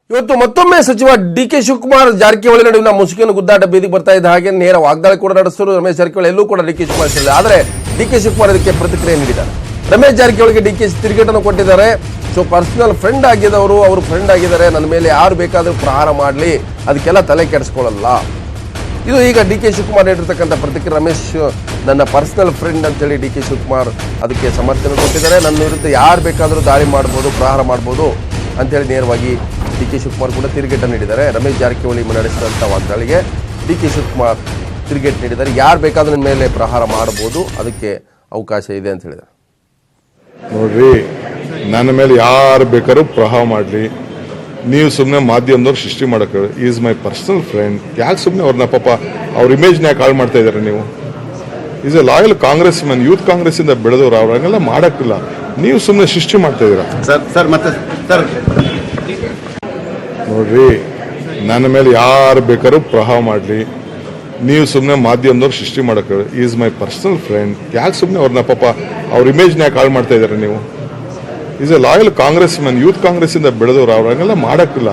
ಇವತ್ತು ಮತ್ತೊಮ್ಮೆ ಸಚಿವ ಡಿ.ಕೆ. ಶಿವಕುಮಾರ್ ಜಾರಕಿಹೊಳಿ ನಡುವಿನ ಮುಸುಕಿನ ಗುದ್ದಾಟ ಬೀದಿಗೆ ಬರ್ತಾ ಇದ್ದ ಹಾಗೆ ನೇರ ವಾಗ್ದಾಳಿ ಕೂಡ ನಡೆಸಿದ್ರು ರಮೇಶ್ ಜಾರಕಿಹೊಳಿ. ಎಲ್ಲೂ ಕೂಡ ಡಿ.ಕೆ. ಶಿವಕುಮಾರ್ ಹೇಳಿಲ್ಲ. ಆದರೆ ಡಿ.ಕೆ. ಶಿವಕುಮಾರ್ ಇದಕ್ಕೆ ಪ್ರತಿಕ್ರಿಯೆ ನೀಡಿದ್ದಾರೆ. ರಮೇಶ್ ಜಾರಕಿಹೊಳಿಗೆ ಡಿ.ಕೆ. ತಿರುಗೇಟನ್ನು ಕೊಟ್ಟಿದ್ದಾರೆ. ಸೊ ಪರ್ಸನಲ್ ಫ್ರೆಂಡ್ ಆಗಿದ್ದವರು ಅವರು ಫ್ರೆಂಡ್ ಆಗಿದ್ದಾರೆ, ನನ್ನ ಮೇಲೆ ಯಾರು ಬೇಕಾದರೂ ಪ್ರಹಾರ ಮಾಡಲಿ, ಅದಕ್ಕೆಲ್ಲ ತಲೆ ಕೆಡಿಸ್ಕೊಳ್ಳಲ್ಲ. ಇದು ಈಗ ಡಿ.ಕೆ. ಶಿವಕುಮಾರ್ ನೀಡಿರ್ತಕ್ಕಂಥ ಪ್ರತಿಕ್ರಿಯೆ. ರಮೇಶ್ ನನ್ನ ಪರ್ಸನಲ್ ಫ್ರೆಂಡ್ ಅಂತೇಳಿ ಡಿ.ಕೆ. ಶಿವಕುಮಾರ್ ಅದಕ್ಕೆ ಸಮರ್ಥನೆ ಕೊಟ್ಟಿದ್ದಾರೆ. ನನ್ನ ವಿರುದ್ಧ ಯಾರು ಬೇಕಾದರೂ ದಾಳಿ ಮಾಡ್ಬೋದು, ಪ್ರಹಾರ ಮಾಡ್ಬೋದು ಅಂತೇಳಿ ನೇರವಾಗಿ ಡಿ.ಕೆ. ಶಿವಕುಮಾರ್ ಕೂಡ ತಿರುಗೇಟು ನೀಡಿದ್ದಾರೆ. ರಮೇಶ್ ಜಾರಕಿಹೊಳಿ ನಡೆಸಿದಂಥ ವಾಗ್ದಾಳಿಗೆ ಡಿ.ಕೆ. ಶಿವಕುಮಾರ್ ತಿರುಗೇಟು ನೀಡಿದ್ದಾರೆ. ಯಾರು ಬೇಕಾದ್ರೂ ನಿಮ್ಮ ಮೇಲೆ ಪ್ರಹಾರ ಮಾಡಬಹುದು, ಅದಕ್ಕೆ ಅವಕಾಶ ಇದೆ ಅಂತ ಹೇಳಿದ್ದಾರೆ. ನೋಡ್ರಿ, ನನ್ನ ಮೇಲೆ ಯಾರು ಬೇಕಾದ್ರೂ ಪ್ರಹಾರ ಮಾಡಲಿ, ನೀವು ಸುಮ್ಮನೆ ಮಾಧ್ಯಮದವ್ರು ಸೃಷ್ಟಿ ಮಾಡೋಕೆ ಈಸ್ ಮೈ ಪರ್ಸನಲ್ ಫ್ರೆಂಡ್. ಯಾಕೆ ಸುಮ್ಮನೆ ಅವ್ರನ್ನ ಪಾಪ ಅವ್ರ ಇಮೇಜ್ನ ಯಾಕೆ ಹಾಳು ಮಾಡ್ತಾ ಇದ್ದಾರೆ ನೀವು? Is A loyal Congress man, youth Congress ಇಂದ ಬೆಳೆದವ್ರು, ಅವ್ರಂಗೆಲ್ಲ ಮಾಡೋಕ್ಕಿಲ್ಲ. ನೀವು ಸುಮ್ಮನೆ ಸೃಷ್ಟಿ ಮಾಡ್ತಾ ಇದ್ದೀರಾ. ನೋಡ್ರಿ, ನನ್ನ ಮೇಲೆ ಯಾರು ಬೇಕಾದ್ರೂ ಪ್ರಹಾರ ಮಾಡಲಿ, ನೀವು ಸುಮ್ಮನೆ ಮಾಧ್ಯಮದವ್ರು ಸೃಷ್ಟಿ ಮಾಡೋಕೆ ಈಸ್ ಮೈ ಪರ್ಸನಲ್ ಫ್ರೆಂಡ್. ಯಾಕೆ ಸುಮ್ಮನೆ ಅವ್ರನ್ನ ಪಾಪ ಅವ್ರ ಇಮೇಜ್ನ ಯಾಕೆ ಹಾಳು ಮಾಡ್ತಾ ಇದ್ದಾರೆ ನೀವು? Is A loyal Congress man, youth Congress ಇಂದ ಬೆಳೆದವ್ರು, ಅವ್ರಂಗೆಲ್ಲ ಮಾಡೋಕ್ಕಿಲ್ಲ.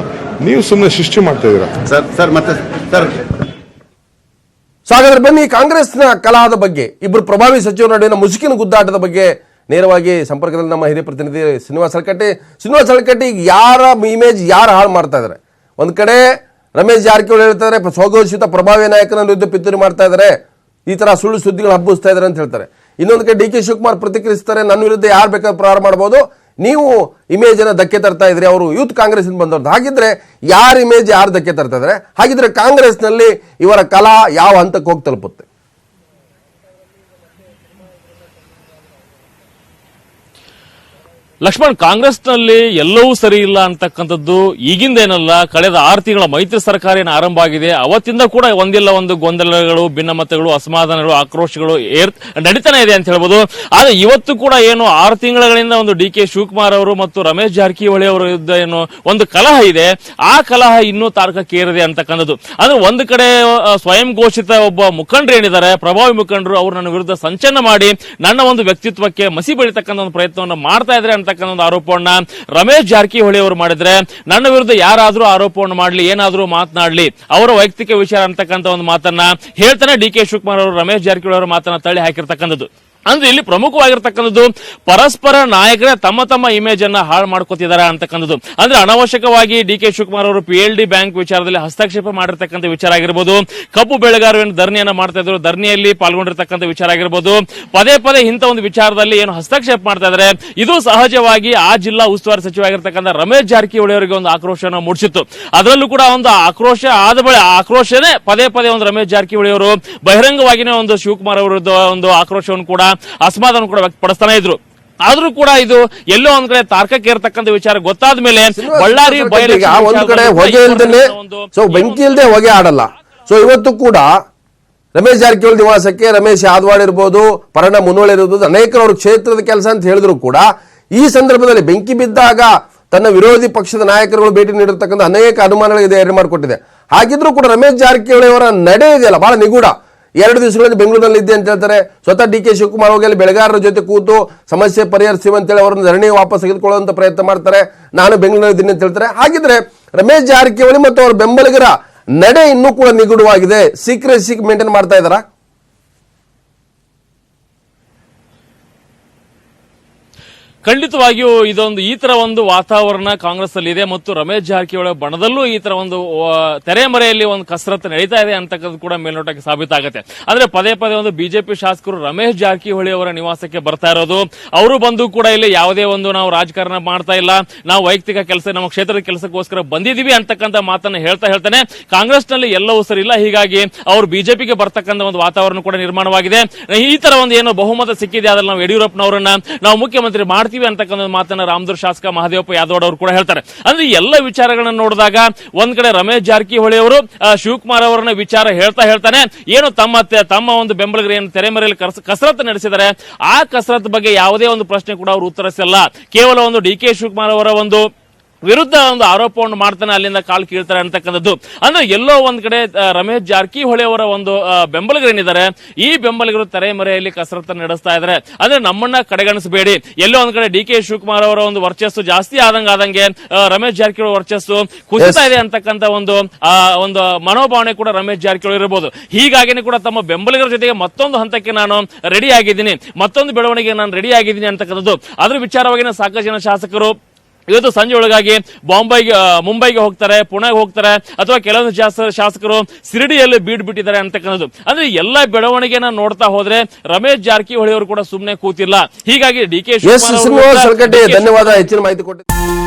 ನೀವು ಸುಮ್ಮನೆ ಸೃಷ್ಟಿ ಮಾಡ್ತಾ ಇದ್ದೀರಾ. ಸೊ ಹಾಗಾದ್ರೆ ಬನ್ನಿ, ಕಾಂಗ್ರೆಸ್ನ ಕಲಹದ ಬಗ್ಗೆ, ಇಬ್ಬರು ಪ್ರಭಾವಿ ಸಚಿವರ ನಡುವಿನ ಮುಸುಕಿನ ಗುದ್ದಾಟದ ಬಗ್ಗೆ ನೇರವಾಗಿ ಸಂಪರ್ಕದಲ್ಲಿ ನಮ್ಮ ಹಿರಿಯ ಪ್ರತಿನಿಧಿ ಶ್ರೀನಿವಾಸ್ ಹಳಕಟ್ಟಿ. ಯಾರ ಇಮೇಜ್ ಯಾರು ಹಾಳು ಮಾಡ್ತಾ ಇದ್ದಾರೆ? ಒಂದ್ ಕಡೆ ರಮೇಶ್ ಜಾರಕಿಹೊಳಿ ಹೇಳ್ತಾರೆ ಸ್ವಘೋಷಿತ ಪ್ರಭಾವಿ ನಾಯಕನ ವಿರುದ್ಧ ಪಿತೂರಿ ಮಾಡ್ತಾ ಇದ್ದಾರೆ, ಈ ತರ ಸುಳ್ಳು ಸುದ್ದಿಗಳು ಹಬ್ಬಿಸ್ತಾ ಇದ್ದಾರೆ ಅಂತ ಹೇಳ್ತಾರೆ. ಇನ್ನೊಂದು ಕಡೆ ಡಿ.ಕೆ. ಶಿವಕುಮಾರ್ ಪ್ರತಿಕ್ರಿಯಿಸ್ತಾರೆ, ನನ್ನ ವಿರುದ್ಧ ಯಾರು ಬೇಕಾದ್ರೂ ಪ್ರಹಾರ ಮಾಡಬಹುದು, ನೀವು ಇಮೇಜ್ ಅನ್ನ ಧಕ್ಕೆ ತರ್ತಾ ಇದ್ರಿ, ಅವರು ಯೂತ್ ಕಾಂಗ್ರೆಸ್ ಇಂದ ಬಂದವ್ರದ್ದು. ಹಾಗಿದ್ರೆ ಯಾರ ಇಮೇಜ್ ಯಾರು ಧಕ್ಕೆ ತರ್ತಾ ಇದ್ದಾರೆ? ಹಾಗಿದ್ರೆ ಕಾಂಗ್ರೆಸ್ನಲ್ಲಿ ಇವರ ಕಲಾ ಯಾವ ಹಂತಕ್ಕೆ ಹೋಗಿ ತಲುಪುತ್ತೆ? ಲಕ್ಷ್ಮಣ್, ಕಾಂಗ್ರೆಸ್ನಲ್ಲಿ ಎಲ್ಲವೂ ಸರಿ ಇಲ್ಲ ಅಂತಕ್ಕಂಥದ್ದು ಈಗಿಂದೇನಲ್ಲ, ಕಳೆದ 6 ತಿಂಗಳ ಮೈತ್ರಿ ಸರ್ಕಾರ ಏನು ಆರಂಭ ಆಗಿದೆ ಅವತ್ತಿಂದ ಕೂಡ ಒಂದಿಲ್ಲ ಒಂದು ಗೊಂದಲಗಳು, ಭಿನ್ನಮತಗಳು, ಅಸಮಾಧಾನಗಳು, ಆಕ್ರೋಶಗಳು ನಡೀತಾನೆ ಇದೆ ಅಂತ ಹೇಳ್ಬೋದು. ಆದ್ರೆ ಇವತ್ತು ಕೂಡ ಏನು 6 ತಿಂಗಳಿಂದ ಒಂದು ಡಿ.ಕೆ. ಶಿವಕುಮಾರ್ ಅವರು ಮತ್ತು ರಮೇಶ್ ಜಾರಕಿಹೊಳಿ ಅವರ ವಿರುದ್ಧ ಏನು ಒಂದು ಕಲಹ ಇದೆ, ಆ ಕಲಹ ಇನ್ನೂ ತಾರಕಕ್ಕೇರಿದೆ ಅಂತಕ್ಕಂಥದ್ದು. ಅಂದ್ರೆ ಒಂದು ಕಡೆ ಸ್ವಯಂ ಘೋಷಿತ ಒಬ್ಬ ಮುಖಂಡರು ಏನಿದ್ದಾರೆ, ಪ್ರಭಾವಿ ಮುಖಂಡರು, ಅವರು ನನ್ನ ವಿರುದ್ಧ ಸಂಚಲನ ಮಾಡಿ ನನ್ನ ಒಂದು ವ್ಯಕ್ತಿತ್ವಕ್ಕೆ ಮಸಿ ಬೆಳೀತಕ್ಕಂಥ ಒಂದು ಪ್ರಯತ್ನವನ್ನು ಮಾಡ್ತಾ ಇದ್ದಾರೆ ಅಂತ ಒಂದು ಆರೋಪವನ್ನ ರಮೇಶ್ ಜಾರಕಿಹೊಳಿ ಅವರು ಮಾಡಿದ್ರೆ, ನನ್ನ ವಿರುದ್ಧ ಯಾರಾದ್ರೂ ಆರೋಪವನ್ನು ಮಾಡಲಿ, ಏನಾದ್ರೂ ಮಾತನಾಡಲಿ, ಅವರ ವೈಯಕ್ತಿಕ ವಿಚಾರ ಅಂತಕ್ಕಂಥ ಒಂದು ಮಾತನ್ನ ಹೇಳ್ತಾನೆ ಡಿ.ಕೆ. ಶಿವಕುಮಾರ್ ಅವರು ರಮೇಶ್ ಜಾರಕಿಹೊಳಿ ಅವರ ಮಾತನ್ನ ತಳ್ಳಿ ಹಾಕಿರ್ತಕ್ಕಂಥದ್ದು. ಅಂದ್ರೆ ಇಲ್ಲಿ ಪ್ರಮುಖವಾಗಿರ್ತಕ್ಕಂಥದ್ದು ಪರಸ್ಪರ ನಾಯಕರೇ ತಮ್ಮ ತಮ್ಮ ಇಮೇಜ್ ಅನ್ನ ಹಾಳು ಮಾಡ್ಕೋತಿದ್ದಾರೆ ಅಂತಕ್ಕಂಥದ್ದು. ಅಂದ್ರೆ ಅನವಶ್ಯಕವಾಗಿ ಡಿ.ಕೆ. ಶಿವಕುಮಾರ್ ಅವರು PLD ಬ್ಯಾಂಕ್ ವಿಚಾರದಲ್ಲಿ ಹಸ್ತಕ್ಷೇಪ ಮಾಡಿರ್ತಕ್ಕಂಥ ವಿಚಾರ ಆಗಿರ್ಬೋದು, ಕಬ್ಬು ಬೆಳೆಗಾರರು ಧರಣಿಯನ್ನ ಮಾಡ್ತಾ ಇದ್ರು, ಧರಣಿಯಲ್ಲಿ ಪಾಲ್ಗೊಂಡಿರ್ತಕ್ಕಂಥ ವಿಚಾರ ಆಗಿರ್ಬೋದು, ಪದೇ ಪದೇ ಇಂಥ ಒಂದು ವಿಚಾರದಲ್ಲಿ ಏನು ಹಸ್ತಕ್ಷೇಪ ಮಾಡ್ತಾ ಇದ್ದಾರೆ, ಇದು ಸಹಜವಾಗಿ ಆ ಜಿಲ್ಲಾ ಉಸ್ತುವಾರಿ ಸಚಿವ ಆಗಿರ್ತಕ್ಕಂಥ ರಮೇಶ್ ಜಾರಕಿಹೊಳಿ ಅವರಿಗೆ ಒಂದು ಆಕ್ರೋಶವನ್ನು ಮೂಡಿಸಿತ್ತು. ಅದರಲ್ಲೂ ಕೂಡ ಒಂದು ಆಕ್ರೋಶ ಆದ ಬಳಿಕ ಆಕ್ರೋಶನೇ ಪದೇ ಪದೇ ಒಂದು ರಮೇಶ್ ಜಾರಕಿಹೊಳಿ ಅವರು ಬಹಿರಂಗವಾಗಿನೇ ಒಂದು ಶಿವಕುಮಾರ್ ಅವರ ಒಂದು ಆಕ್ರೋಶವನ್ನು ಕೂಡ, ಅಸಮಾಧಾನ ಕೂಡ ವ್ಯಕ್ತಪಡಿಸ್ತಾನೆ ಇದ್ರು. ಆದ್ರೂ ಕೂಡ ಇದು ಎಲ್ಲೋ ಒಂದ್ ಕಡೆ ತಾರ್ಕಕ್ಕೆ ಇರತಕ್ಕಂಥ ವಿಚಾರ ಗೊತ್ತಾದ ಮೇಲೆ ಬಳ್ಳಾರಿ ಒಂದು ಕಡೆ ಹೊಗೆ ಇಲ್ದೇ ಬೆಂಕಿ ಇಲ್ಲದೆ ಹೊಗೆ ಆಡಲ್ಲ. ಸೊ ಇವತ್ತು ಕೂಡ ರಮೇಶ್ ಜಾರಕಿಹೊಳಿ ನಿವಾಸಕ್ಕೆ ರಮೇಶ್ ಯಾದವಾಡ್ ಇರ್ಬೋದು, ಪರಣ ಮುನ್ನೋಳಿ ಇರ್ಬೋದು, ಅನೇಕರು ಅವ್ರ ಕ್ಷೇತ್ರದ ಕೆಲಸ ಅಂತ ಹೇಳಿದ್ರು ಕೂಡ ಈ ಸಂದರ್ಭದಲ್ಲಿ ಬೆಂಕಿ ಬಿದ್ದಾಗ ತನ್ನ ವಿರೋಧಿ ಪಕ್ಷದ ನಾಯಕರುಗಳು ಭೇಟಿ ನೀಡಿರ್ತಕ್ಕಂಥ ಅನೇಕ ಅನುಮಾನಗಳಿಗೆ ಎಡೆ ಮಾಡಿಕೊಟ್ಟಿದೆ. ಹಾಗಿದ್ರು ಕೂಡ ರಮೇಶ್ ಜಾರಕಿಹೊಳಿ ಅವರ ನಡೆ ಇದೆಯಲ್ಲ ಬಹಳ ನಿಗೂಢ. 2 ದಿವಸಗಳಲ್ಲಿ ಬೆಂಗಳೂರಿನಲ್ಲಿ ಇದ್ದೆ ಅಂತ ಹೇಳ್ತಾರೆ. ಸ್ವತಃ ಡಿ.ಕೆ. ಶಿವಕುಮಾರ್ ಹೋಗಿ ಅಲ್ಲಿ ಬೆಳೆಗಾರರ ಜೊತೆ ಕೂತು ಸಮಸ್ಯೆ ಪರಿಹರಿಸುವ ಅಂತೇಳಿ ಅವರನ್ನು ಧರಣಿ ವಾಪಸ್ ತೆಗೆದುಕೊಳ್ಳುವಂತ ಪ್ರಯತ್ನ ಮಾಡ್ತಾರೆ. ನಾನು ಬೆಂಗಳೂರಲ್ಲಿ ಇದ್ದೀನಿ ಅಂತ ಹೇಳ್ತಾರೆ. ಹಾಗಿದ್ರೆ ರಮೇಶ್ ಜಾರಕಿಹೊಳಿ ಮತ್ತು ಅವರ ಬೆಂಬಲಿಗರ ನಡೆ ಇನ್ನೂ ಕೂಡ ನಿಗೂಢವಾಗಿದೆ. ಸೀಕ್ರೆಸಿ ಮೇಂಟೈನ್ ಮಾಡ್ತಾ ಇದ್ದಾರಾ? ಖಂಡಿತವಾಗಿಯೂ ಇದೊಂದು ಈ ತರ ಒಂದು ವಾತಾವರಣ ಕಾಂಗ್ರೆಸ್ ಅಲ್ಲಿ ಇದೆ ಮತ್ತು ರಮೇಶ್ ಜಾರಕಿಹೊಳಿ ಬಣದಲ್ಲೂ ಈ ತರ ಒಂದು ತೆರೆಮರೆಯಲ್ಲಿ ಒಂದು ಕಸರತ್ತು ನಡೀತಾ ಇದೆ ಅಂತಕ್ಕಂಥದ್ದು ಕೂಡ ಮೇಲ್ನೋಟಕ್ಕೆ ಸಾಬೀತಾಗುತ್ತೆ. ಅಂದ್ರೆ ಪದೇ ಪದೇ ಒಂದು ಬಿಜೆಪಿ ಶಾಸಕರು ರಮೇಶ್ ಜಾರಕಿಹೊಳಿ ಅವರ ನಿವಾಸಕ್ಕೆ ಬರ್ತಾ ಇರೋದು, ಅವರು ಬಂದು ಕೂಡ ಇಲ್ಲಿ ಯಾವುದೇ ಒಂದು ನಾವು ರಾಜಕಾರಣ ಮಾಡ್ತಾ ಇಲ್ಲ, ನಾವು ವೈಯಕ್ತಿಕ ಕೆಲಸ, ನಮ್ಮ ಕ್ಷೇತ್ರದ ಕೆಲಸಕ್ಕೋಸ್ಕರ ಬಂದಿದ್ದೀವಿ ಅಂತಕ್ಕಂಥ ಮಾತನ್ನ ಹೇಳ್ತಾನೆ ಕಾಂಗ್ರೆಸ್ ನಲ್ಲಿ ಎಲ್ಲವೂ ಸರಿ ಇಲ್ಲ, ಹೀಗಾಗಿ ಅವರು ಬಿಜೆಪಿಗೆ ಬರ್ತಕ್ಕಂಥ ಒಂದು ವಾತಾವರಣ ಕೂಡ ನಿರ್ಮಾಣವಾಗಿದೆ. ಈ ತರ ಒಂದು ಏನು ಬಹುಮತ ಸಿಕ್ಕಿದೆ, ಅದ್ರಲ್ಲಿ ನಾವು ಯಡಿಯೂರಪ್ಪನವರನ್ನ ನಾವು ಮುಖ್ಯಮಂತ್ರಿ ಮಾಡ್ತೀವಿ ಅಂತಕ್ಕಂಥ ಮಾತನ್ನ ರಾಮದುರ್ ಶಾಸಕ ಮಹದೇವಪ್ಪ ಯಾದವ್ ಅವರು ಕೂಡ ಹೇಳ್ತಾರೆ. ಅಂದ್ರೆ ಎಲ್ಲ ವಿಚಾರಗಳನ್ನ ನೋಡಿದಾಗ ಒಂದ್ ಕಡೆ ರಮೇಶ್ ಜಾರಕಿಹೊಳಿ ಅವರು ಶಿವಕುಮಾರ್ ಅವರನ್ನ ವಿಚಾರ ಹೇಳ್ತಾನೆ ಏನು ತಮ್ಮ ಒಂದು ಬೆಂಬಲಿಗರು ಏನು ತೆರೆಮರೆಯಲ್ಲಿ ಕಸರತ್ತು ನಡೆಸಿದ್ದಾರೆ, ಆ ಕಸರತ್ತು ಬಗ್ಗೆ ಯಾವುದೇ ಒಂದು ಪ್ರಶ್ನೆ ಕೂಡ ಅವರು ಉತ್ತರಿಸಲ್ಲ. ಕೇವಲ ಒಂದು ಡಿ.ಕೆ. ಶಿವಕುಮಾರ್ ಅವರ ಒಂದು ವಿರುದ್ಧ ಒಂದು ಆರೋಪವನ್ನು ಮಾಡ್ತಾನೆ, ಅಲ್ಲಿಂದ ಕಾಲ್ ಕೀಳ್ತಾರೆ ಅಂತಕ್ಕಂಥದ್ದು. ಅಂದ್ರೆ ಎಲ್ಲೋ ಒಂದ್ ಕಡೆ ರಮೇಶ್ ಜಾರಕಿಹೊಳಿ ಅವರ ಒಂದು ಬೆಂಬಲಿಗರೇನಿದ್ದಾರೆ, ಈ ಬೆಂಬಲಿಗರು ತೆರೆಮರೆಯಲ್ಲಿ ಕಸರತ್ತನ್ನು ನಡೆಸ್ತಾ ಇದ್ದಾರೆ. ಅಂದ್ರೆ ನಮ್ಮನ್ನ ಕಡೆಗಣಿಸಬೇಡಿ, ಎಲ್ಲೋ ಒಂದ್ ಕಡೆ ಡಿ ಕೆ ಶಿವಕುಮಾರ್ ಅವರ ಒಂದು ವರ್ಚಸ್ಸು ಜಾಸ್ತಿ ಆದಂಗೆ ರಮೇಶ್ ಜಾರಕಿಹೊಳಿ ವರ್ಚಸ್ಸು ಕುಸಿತಾ ಇದೆ ಅಂತಕ್ಕಂಥ ಒಂದು ಮನೋಭಾವನೆ ಕೂಡ ರಮೇಶ್ ಜಾರಕಿಹೊಳಿ ಇರಬಹುದು. ಹೀಗಾಗಿನೇ ಕೂಡ ತಮ್ಮ ಬೆಂಬಲಿಗರ ಜೊತೆಗೆ ಮತ್ತೊಂದು ಹಂತಕ್ಕೆ ನಾನು ರೆಡಿ ಆಗಿದ್ದೀನಿ, ಮತ್ತೊಂದು ಬೆಳವಣಿಗೆ ನಾನು ರೆಡಿ ಆಗಿದ್ದೀನಿ ಅಂತಕ್ಕಂಥದ್ದು. ಅದ್ರ ವಿಚಾರವಾಗಿ ಸಾಕಷ್ಟು ಜನ ಶಾಸಕರು ಇವತ್ತು ಸಂಜೆ ಒಳಗಾಗಿ ಮುಂಬೈಗೆ ಹೋಗ್ತಾರೆ, ಪುಣೆಗೆ ಹೋಗ್ತಾರೆ, ಅಥವಾ ಕೆಲವೊಂದು ಶಾಸಕರು ಶಿರಡಿಯಲ್ಲಿ ಬೀಡ್ ಬಿಟ್ಟಿದ್ದಾರೆ ಅಂತಕ್ಕಂಥದ್ದು. ಅಂದ್ರೆ ಎಲ್ಲ ಬೆಳವಣಿಗೆನ ನೋಡ್ತಾ ಹೋದ್ರೆ ರಮೇಶ್ ಜಾರಕಿಹೊಳಿ ಅವರು ಕೂಡ ಸುಮ್ಮನೆ ಕೂತಿಲ್ಲ. ಹೀಗಾಗಿ ಡಿ ಕೆ ಧನ್ಯವಾದ, ಹೆಚ್ಚಿನ ಮಾಹಿತಿ ಕೊಟ್ಟಿದ್ದಾರೆ.